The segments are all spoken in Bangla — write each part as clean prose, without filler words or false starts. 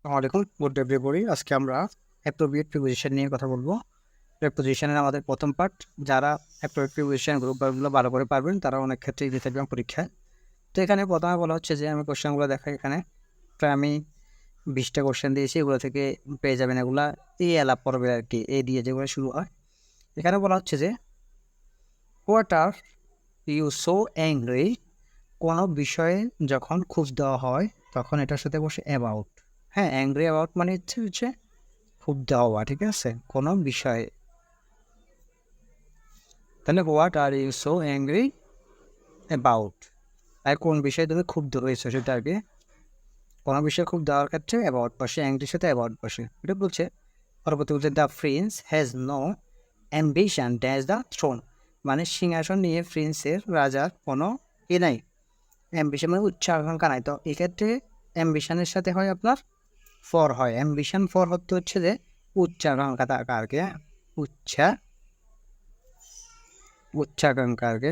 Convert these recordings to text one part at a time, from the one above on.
আসসালামু আলাইকুম, গুড এভরিবডি। আজকে আমরা অ্যাপ্রোপ্রিয়েট প্রিপোজিশন নিয়ে কথা বলবো। প্রিপোজিশনের আমাদের প্রথম পার্ট। যারা অ্যাপ্রোপ্রিয়েট প্রিপোজিশন গ্রুপগুলো ভালো করে পারবেন তারা অনেক ক্ষেত্রেই দিতে পারবেন পরীক্ষায়। তো এখানে প্রথমে বলা হচ্ছে যে আমি কোশ্চেনগুলো দেখাই। এখানে প্রায় আমি 20টা কোশ্চেন দিয়েছি, এগুলো থেকে পেয়ে যাবেন এগুলা এই আলাপ পর্বে আর কি, এই দিয়ে যেগুলো শুরু হয়। এখানে বলা হচ্ছে যে what are you so angry. কোনো বিষয়ে যখন খুঁজ দেওয়া হয় তখন এটার সাথে বসে অ্যাবাউট। হ্যাঁ, অ্যাংরি অ্যাবাউট মানে হচ্ছে খুব দেওয়া, ঠিক আছে, কোনো বিষয়ে। তাহলে what are you so angry about, আর কোন বিষয়ে তুমি ক্ষুব্ধ হয়েছো সেটা আর কি। কোনো বিষয়ে খুব দেওয়ার ক্ষেত্রে অ্যাবাউট বসে, অ্যাংরির সাথে অ্যাবাউট বসে। এটা বলছে পরবর্তী বলছে the prince has no ambition dash the throne. মানে সিংহাসন নিয়ে প্রিন্সের রাজার কোনো ই নাই, অ্যাম্বিশন মানে উচ্চ আকাঙ্ক্ষা নাই। তো এক্ষেত্রে অ্যাম্বিশনের সাথে হয় আপনার ফর হয়। অ্যাম্বিশন ফর হতে হচ্ছে যে উচ্চাকাঙ্ক্ষা থাকা আর কি। হ্যাঁ, উচ্চাকাঙ্ক্ষা আর কি,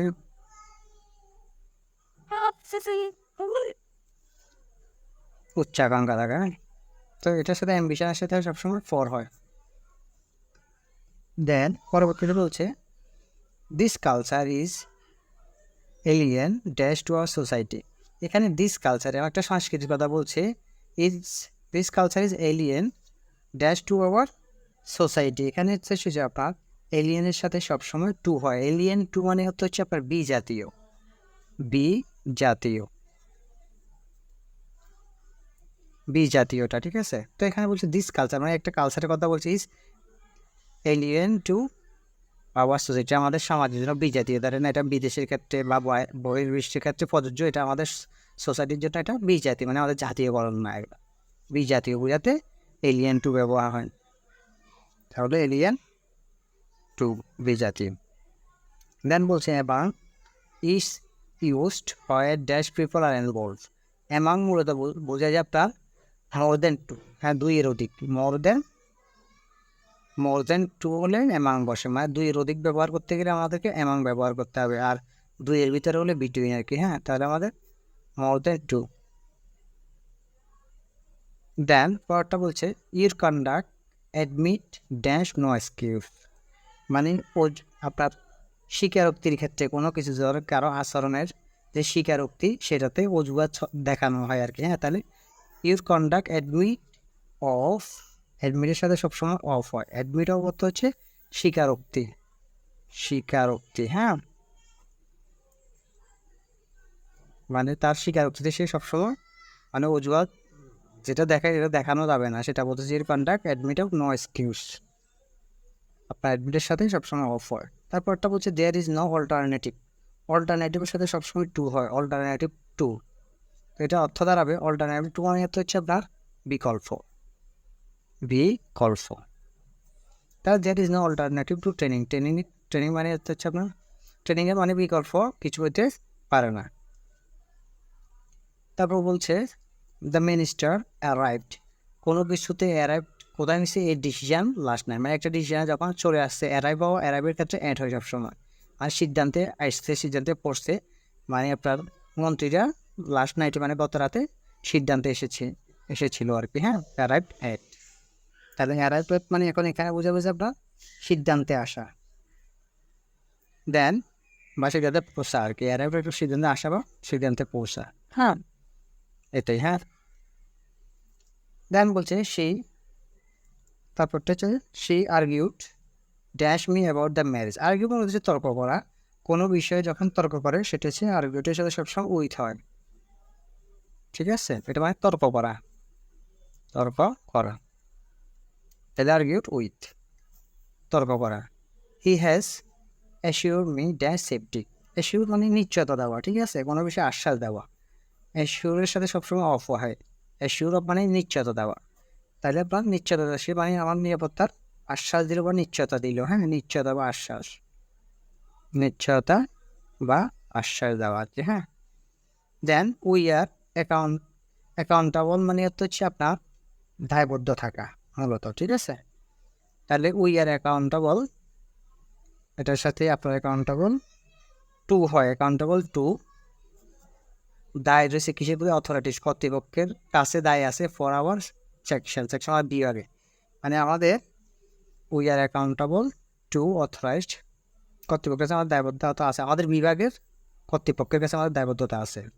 উচ্চাকাঙ্ক্ষা থাকা। তো এটার সাথে অ্যাম্বিশনের সাথে সবসময় ফর হয়। দেন পরবর্তীতে বলছে this culture is alien dash to our society. এখানে দিস কালচার একটা সাংস্কৃতিক কথা বলছে। Is this culture is alien dash to our society. এখানে হচ্ছে যে আপনার এলিয়েনের সাথে সবসময় টু হয়। এলিয়েন টু মানে হচ্ছে আপনার বি জাতীয়, বি জাতীয়, বি জাতীয়টা, ঠিক আছে। তো এখানে বলছে দিস কালচার মানে একটা কালচারের কথা বলছে, is alien to our society, আমাদের সমাজের জন্য বিজাতীয়। ধরেন এটা বিদেশের ক্ষেত্রে বা বহির্বিশ্বের ক্ষেত্রে প্রযোজ্য, এটা আমাদের সোসাইটির জন্য এটা বিজাতি মানে আমাদের জাতীয়করণ না, এটা বিজাতীয় বোঝাতে এলিয়েন টু ব্যবহার হয়। তাহলে এলিয়েন টু বিজাতীয়। দেন বলছে এবার ইস ইউজড হয় dash people are involve. Among মূলত বোঝা যায় আপনার মোর দেন টু, হ্যাঁ দুইয়ের অধিক। মোর দেন টু হলে অ্যামাং বসে, মানে দুইয়ের অধিক ব্যবহার করতে গেলে আমাদেরকে অ্যামাং ব্যবহার করতে হবে, আর দুইয়ের ভিতরে হলে বিটুইন আর কি। হ্যাঁ, তাহলে আমাদের মোর দেন টু। দেন পরটা বলছে your conduct admit dash no excuse. মানে আপনার স্বীকারোক্তির ক্ষেত্রে কোনো কিছু ধরো কারো আচরণের যে স্বীকারোক্তি সেটাতে অজুহাত দেখানো হয় আর কি। হ্যাঁ, তাহলে ইউর কন্ডাক্ট অ্যাডমিট অফ, অ্যাডমিটের সাথে সবসময় অফ হয়। অ্যাডমিট অফ অর্থ হচ্ছে স্বীকারোক্তি, স্বীকারোক্তি। হ্যাঁ, মানে তার স্বীকারোক্তিতে সে সবসময় মানে অজুহাত যেটা দেখায় এটা দেখানো যাবে না, সেটা বলতেছে your conduct admit of no excuse. আপনার অ্যাডমিটের সাথে সবসময় অফ হয়। তারপরটা বলছে দেয়ার ইজ নো অল্টারনেটিভ। অল্টারনেটিভের সাথে সবসময় টু হয়, অল্টারনেটিভ টু। তো এটা অর্থ দাঁড়াবে অল্টারনেটিভ টু মানে হচ্ছে আপনার বিকল্প, বিকল্প। তাহলে there is no alternative to training. Training মানে হচ্ছে আপনার ট্রেনিংয়ের মানে বিকল্প কিছু হইতে পারে না। তারপর বলছে দ্য মিনিস্টার অ্যারাইভড। কোনো কিছুতে অ্যারাইভ কোথায় নিচ্ছে এই ডিসিশন লাস্ট নাইট, মানে একটা ডিসিশন যখন চলে আসছে অ্যারাইভ হওয়া, অ্যারাইভের ক্ষেত্রে অ্যাড হয় সবসময়। আর সিদ্ধান্তে আসছে, সিদ্ধান্তে পড়ছে, মানে আপনার মন্ত্রীরা লাস্ট নাইটে মানে গত রাতে সিদ্ধান্তে এসেছিল আর কি। হ্যাঁ, অ্যারাইভ অ্যাট। তাহলে অ্যারাইভ মানে এখন এখানে বোঝা আপনার সিদ্ধান্তে আসা। দেন বা সিদ্ধান্তে পৌঁছা আর কি। অ্যারাইভ একটু সিদ্ধান্তে আসা বা সিদ্ধান্তে পৌঁছা। হ্যাঁ, এটাই। হ্যাঁ, দেন বলছে সেই, তারপরটা হচ্ছে she argued dash me about the marriage. Argue মানে হচ্ছে তর্ক করা। কোনো বিষয়ে যখন তর্ক করে সেটা হচ্ছে আর্গুমেন্টের সাথে সবসময় উইথ হয়, ঠিক আছে। এটা মানে তর্ক করা, তর্ক করা। তাহলে আর্গিউড উইথ, তর্ক করা। He has assure me dash safety. Assure মানে নিশ্চয়তা দেওয়া, ঠিক আছে, কোনো বিষয়ে আশ্বাস দেওয়া। অ্যাসিওরের সাথে সবসময় অফ হয়। অ্যাসিওর মানে নিশ্চয়তা দেওয়া। তাহলে আপনার নিশ্চয়তা দেওয়া, সে মানে আমার নিরাপত্তার আশ্বাস দিল বা নিশ্চয়তা দিল। হ্যাঁ, নিশ্চয়তা বা আশ্বাস, নিশ্চয়তা বা আশ্বাস দেওয়া আছে। হ্যাঁ, দেন উই আর অ্যাকাউন্টেবল মানে হচ্ছে আপনার দায়বদ্ধ থাকা মূলত, ঠিক আছে। তাহলে উই আর অ্যাকাউন্টেবল, এটার সাথে আপনার অ্যাকাউন্টেবল টু হয়। অ্যাকাউন্টেবল টু দায় রয়েছে কিসের প্রতি? অথরিটিস, কর্তৃপক্ষের কাছে দায় আছে ফর আওয়ার সেকশন আমার বিভাগে, মানে আমাদের we are accountable two authorised কর্তৃপক্ষের কাছে আমাদের দায়বদ্ধতা আছে, আমাদের বিভাগের কর্তৃপক্ষের কাছে আমাদের দায়বদ্ধতা আছে।